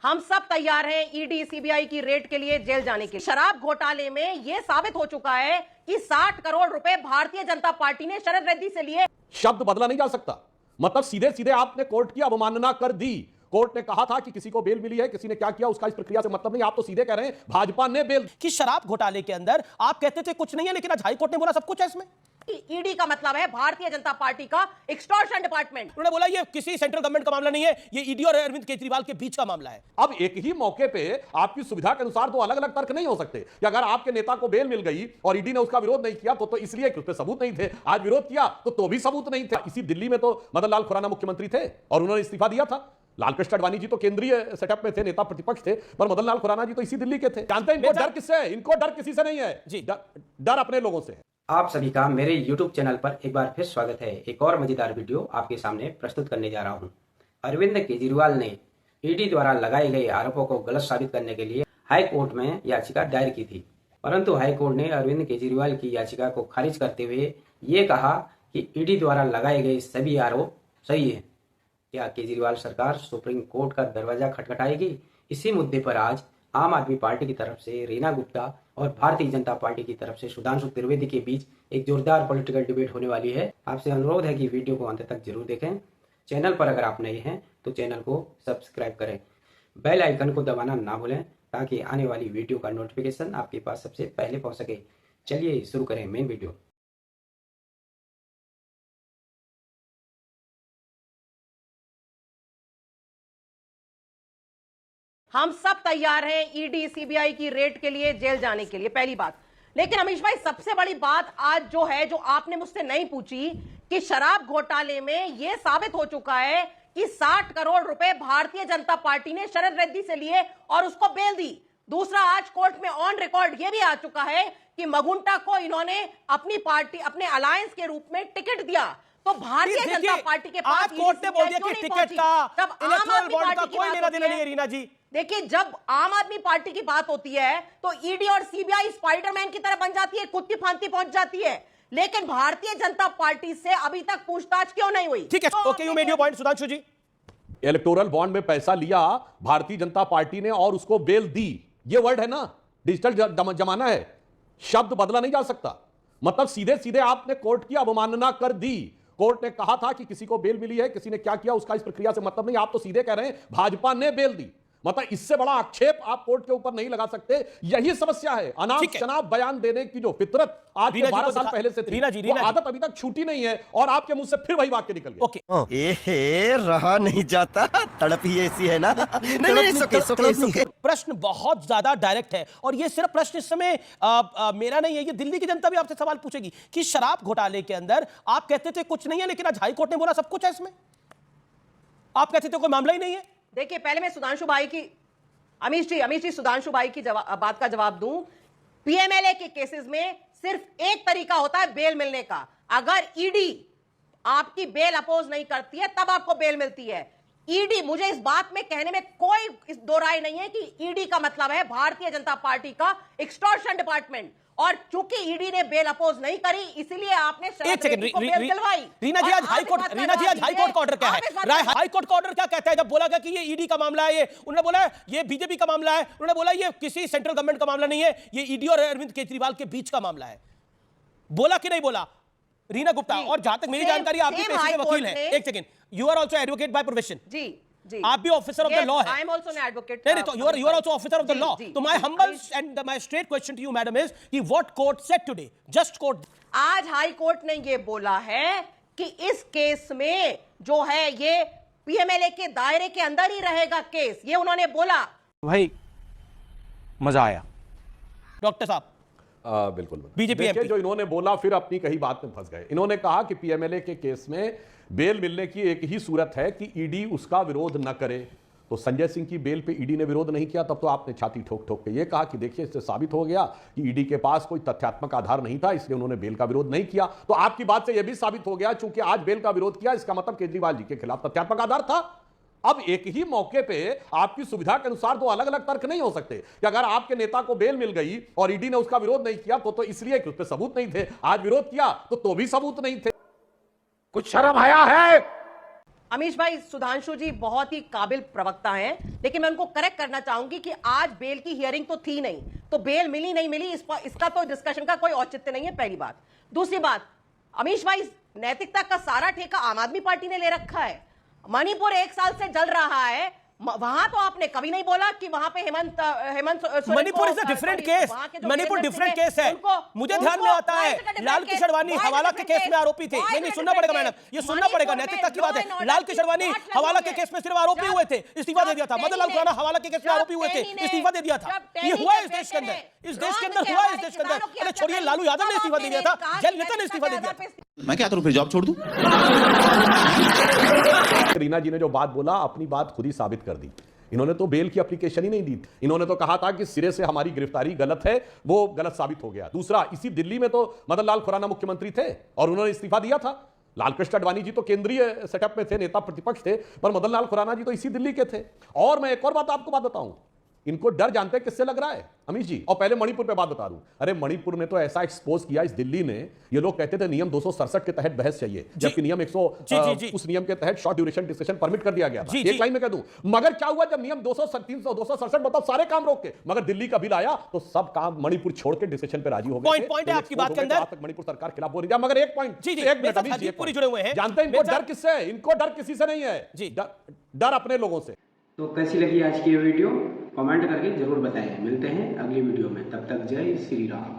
हम सब तैयार हैं ईडी सीबीआई की रेड के लिए जेल जाने के लिए। शराब घोटाले में यह साबित हो चुका है कि 60 करोड़ रुपए भारतीय जनता पार्टी ने शरद रेड्डी से लिए। शब्द बदला नहीं जा सकता। मतलब सीधे सीधे आपने कोर्ट की अवमानना कर दी। कोर्ट ने कहा था कि किसी को बेल मिली है, किसी ने क्या किया उसका इस प्रक्रिया से मतलब नहीं। आप तो सीधे कह रहे हैं भाजपा ने बेल कि शराब घोटाले के अंदर आप कहते थे कुछ नहीं है, लेकिन आज हाईकोर्ट ने बोला सब कुछ है इसमें। ईडी का मतलब है भारतीय जनता पार्टी का एक्सटॉर्शन डिपार्टमेंट। उन्होंने बोला ये किसी सेंट्रल गवर्नमेंट का मामला नहीं है, ये ईडी और अरविंद केजरीवाल के बीच का मामला है। अब एक ही मौके पे आपकी सुविधा के अनुसार दो अलग अलग तर्क नहीं हो सकते कि अगर आपके नेता को बेल मिल गई और ईडी ने उसका विरोध नहीं किया तो इसलिए कि उस पर सबूत नहीं थे, आज विरोध किया तो भी सबूत नहीं थे। इसी दिल्ली में तो मदन लाल खुराना मुख्यमंत्री थे और उन्होंने इस्तीफा दिया था। लालकृष्ण आडवाणी जी तो केंद्रीय सेटअप में थे, नेता प्रतिपक्ष थे, पर मदन लाल खुराना जी तो इसी दिल्ली के थे। जानते हैं इनको डर किससे है? इनको डर किसी से नहीं है जी, डर अपने लोगों से है। आप सभी का मेरे YouTube चैनल पर एक बार फिर स्वागत है। एक और मजेदार वीडियो आपके सामने प्रस्तुत करने जा रहा हूं। अरविंद केजरीवाल ने ईडी द्वारा लगाए गए आरोपों को गलत साबित करने के लिए हाई कोर्ट में याचिका दायर की थी, परंतु हाई कोर्ट ने अरविंद केजरीवाल की याचिका को खारिज करते हुए ये कहा कि ईडी द्वारा लगाए गए सभी आरोप सही है। क्या केजरीवाल सरकार सुप्रीम कोर्ट का दरवाजा खटखटाएगी? इसी मुद्दे पर आज आम आदमी पार्टी की तरफ से रीना गुप्ता और भारतीय जनता पार्टी की तरफ से सुधांशु त्रिवेदी के बीच एक जोरदार पॉलिटिकल डिबेट होने वाली है। आपसे अनुरोध है कि वीडियो को अंत तक जरूर देखें। चैनल पर अगर आप नए हैं तो चैनल को सब्सक्राइब करें, बेल आइकन को दबाना ना भूलें ताकि आने वाली वीडियो का नोटिफिकेशन आपके पास सबसे पहले पहुंच सके। चलिए शुरू करें मेन वीडियो। हम सब तैयार हैं ईडी सीबीआई की रेड के लिए जेल जाने के लिए, पहली बात। लेकिन अमीश भाई, सबसे बड़ी बात आज जो है, जो आपने मुझसे नहीं पूछी, कि शराब घोटाले में यह साबित हो चुका है कि 60 करोड़ रुपए भारतीय जनता पार्टी ने शरद रेड्डी से लिए और उसको बेल दी। दूसरा, आज कोर्ट में ऑन रिकॉर्ड यह भी आ चुका है कि मगुंटा को इन्होंने अपनी पार्टी, अपने अलायंस के रूप में टिकट दिया। तो भारतीय जनता पार्टी के पास कोर्ट ने बोल दिया कि टिकट का, तब आम आदमी पार्टी की कोई लेना देना नहीं है। रीना जी देखिए, जब आम आदमी पार्टी की बात होती है तो ईडी और सीबीआई स्पाइडरमैन की तरह बन जाती है, कुत्ती फांती पहुंच जाती है। लेकिन भारतीय जनता पार्टी से अभी तक पूछताछ क्यों नहीं हुई? ठीक है, okay, you made your point Sudhanshu ji. Electoral bond में पैसा लिया भारतीय जनता पार्टी ने और उसको बेल दी। ये वर्ड है ना, डिजिटल जमाना है, शब्द बदला नहीं जा सकता। मतलब सीधे सीधे आपने कोर्ट की अवमानना कर दी। कोर्ट ने कहा था कि किसी को बेल मिली है, किसी ने क्या किया उसका इस प्रक्रिया से मतलब नहीं। आप तो सीधे कह रहे हैं भाजपा ने बेल दी। मतलब इससे बड़ा आक्षेप आप कोर्ट के ऊपर नहीं लगा सकते। यही समस्या है। अनाप शनाप बयान देने की जो फितरत आज से 12 साल पहले से थी, वो आदत अभी तक छूटी नहीं है और आपके मुंह से फिर वही वाक्य निकल गया। ओके, एहे, रहा नहीं जाता, तड़प ही ऐसी है ना। नहीं, प्रश्न बहुत ज्यादा डायरेक्ट है और ये सिर्फ प्रश्न इस समय मेरा नहीं है, ये दिल्ली की जनता भी आपसे सवाल पूछेगी कि शराब घोटाले के अंदर आप कहते थे कुछ नहीं है, लेकिन आज हाईकोर्ट ने बोला सब कुछ है इसमें। आप कहते थे कोई मामला ही नहीं है। देखिए, पहले मैं सुधांशु भाई की, अमीश जी सुधांशु भाई की बात का जवाब दूं। पीएमएलए के केसेस में सिर्फ एक तरीका होता है बेल मिलने का। अगर ईडी आपकी बेल अपोज नहीं करती है तब आपको बेल मिलती है। ईडी, मुझे इस बात में कहने में कोई दो राय नहीं है कि ईडी का मतलब है भारतीय जनता पार्टी का एक्सटॉर्शन डिपार्टमेंट। और चूंकि ईडी ने बेल अपोज नहीं करी, इसलिए आपने एक सेकंड, रीना जी, आज हाईकोर्ट का ऑर्डर क्या है? हाईकोर्ट का ऑर्डर क्या कहता है? जब बोला गया कि ये ईडी का मामला है, ये उन्होंने बोला ये बीजेपी का मामला है, उन्होंने बोला ये किसी सेंट्रल गवर्नमेंट का मामला नहीं है, ये ईडी और अरविंद केजरीवाल के बीच का मामला है। बोला कि नहीं बोला रीना गुप्ता? और जहां तक मेरी जानकारी, आप भी पेशे के वकील हैं। एक second, you are also advocate by profession. जी, आप भी ऑफिसर ऑफ द लॉ है। I am also an advocate. नहीं, तो you are also officer of the law. तो my humble and my straight question to you madam is कि what court said today, just court. आज high court ने यह बोला है कि इस केस में जो है ये पीएमएलए के दायरे के अंदर ही रहेगा केस, ये उन्होंने बोला। भाई मजा आया डॉक्टर साहब। बिल्कुल बीजेपी जो इन्होंने बोला, फिर अपनी कही बात में फंस गए। इन्होंने कहा कि पीएमएलए के केस में बेल मिलने की एक ही सूरत है कि ईडी उसका विरोध न करे। तो संजय सिंह की बेल पे ईडी ने विरोध नहीं किया, तब तो आपने छाती ठोक ठोक के ये कहा कि देखिए इससे साबित हो गया कि ईडी के पास कोई तथ्यात्मक आधार नहीं था, इसलिए उन्होंने बेल का विरोध नहीं किया। तो आपकी बात से यह भी साबित हो गया चूंकि आज बेल का विरोध किया, इसका मतलब केजरीवाल जी के खिलाफ तथ्यात्मक आधार था। अब एक ही मौके पे आपकी सुविधा के अनुसार दो अलग अलग तर्क नहीं हो सकते कि अगर आपके नेता को बेल मिल गई और ईडी ने उसका विरोध नहीं किया तो इसलिए कि उस पर सबूत नहीं थे, आज विरोध किया तो भी सबूत नहीं थे। कुछ शर्म आया है? अमीश भाई, सुधांशु जी बहुत ही काबिल प्रवक्ता हैं, लेकिन मैं उनको करेक्ट करना चाहूंगी कि आज बेल की हियरिंग तो थी नहीं, तो बेल मिली नहीं मिली इसका तो डिस्कशन का कोई औचित्य नहीं है, पहली बात। दूसरी बात, अमीश भाई, नैतिकता का सारा ठेका आम आदमी पार्टी ने ले रखा है। मणिपुर 1 साल से जल रहा है, वहां तो आपने कभी नहीं बोला कि वहां पे Hemant Manipur is a different case, Manipur different case है। मुझे ध्यान में आता है लाल किशोरवानी हवाला के केस में आरोपी थे। नहीं सुनना पड़ेगा मैडम, ये सुनना पड़ेगा, नैतिकता की बात है। लाल किशोरवानी हवाला के केस में सिर्फ आरोपी हुए थे, इस्तीफा दे दिया था। मदन लाल खुराना हवाला के केस में आरोपी हुए थे, इस्तीफा दे दिया था। ये हुआ इस देश के अंदर, इस देश के अंदर हुआ, इस देश के अंदर। अरे छोड़िए, लालू यादव ने इस्तीफा दे दिया था, जयललिता ने इस्तीफा दे दिया था। मैं क्या करूं, फिर जॉब छोड़ दूं? रीना जी ने जो बात बोला, अपनी बात खुद ही साबित कर दी। इन्होंने तो बेल की एप्लीकेशन ही नहीं दी। इन्होंने तो कहा था कि सिरे से हमारी गिरफ्तारी गलत है, वो गलत साबित हो गया। दूसरा, इसी दिल्ली में तो मदन लाल खुराना मुख्यमंत्री थे और उन्होंने इस्तीफा दिया था। लालकृष्ण आडवाणी जी तो केंद्रीय सेटअप में थे, नेता प्रतिपक्ष थे, पर मदन लाल खुराना जी तो इसी दिल्ली के थे। और मैं एक और बात आपको बताऊं, इनको डर जानते हैं किससे लग रहा है अमीश जी? और पहले मणिपुर पे बात बता दूं। अरे मणिपुर में तो ऐसा एक्सपोज किया इस दिल्ली ने, ये लोग कहते थे नियम 267 के तहत बहस चाहिए, जबकि नियम 100 उस नियम के तहत शॉर्ट ड्यूरेशन डिस्कशन परमिट कर दिया गया था। एक लाइन में कह दूं, मगर क्या हुआ जब नियम 267 बताओ सारे काम रोक के, मगर दिल्ली का बिल आया तो सब काम मणिपुर छोड़ के डिस्कशन पे राजी हो गए। पॉइंट है आपकी बात के अंदर, मणिपुर सरकार खिलाफ बोल रही है। मगर एक पॉइंट, एक मिनट अमीश जी, पूरी जुड़े हुए हैं, जानते हैं इनको डर किससे है? इनको डर किसी से नहीं है जी, डर अपने लोगों से। तो कैसी लगी आज की ये वीडियो, कमेंट करके जरूर बताएं। मिलते हैं अगली वीडियो में, तब तक जय श्री राम।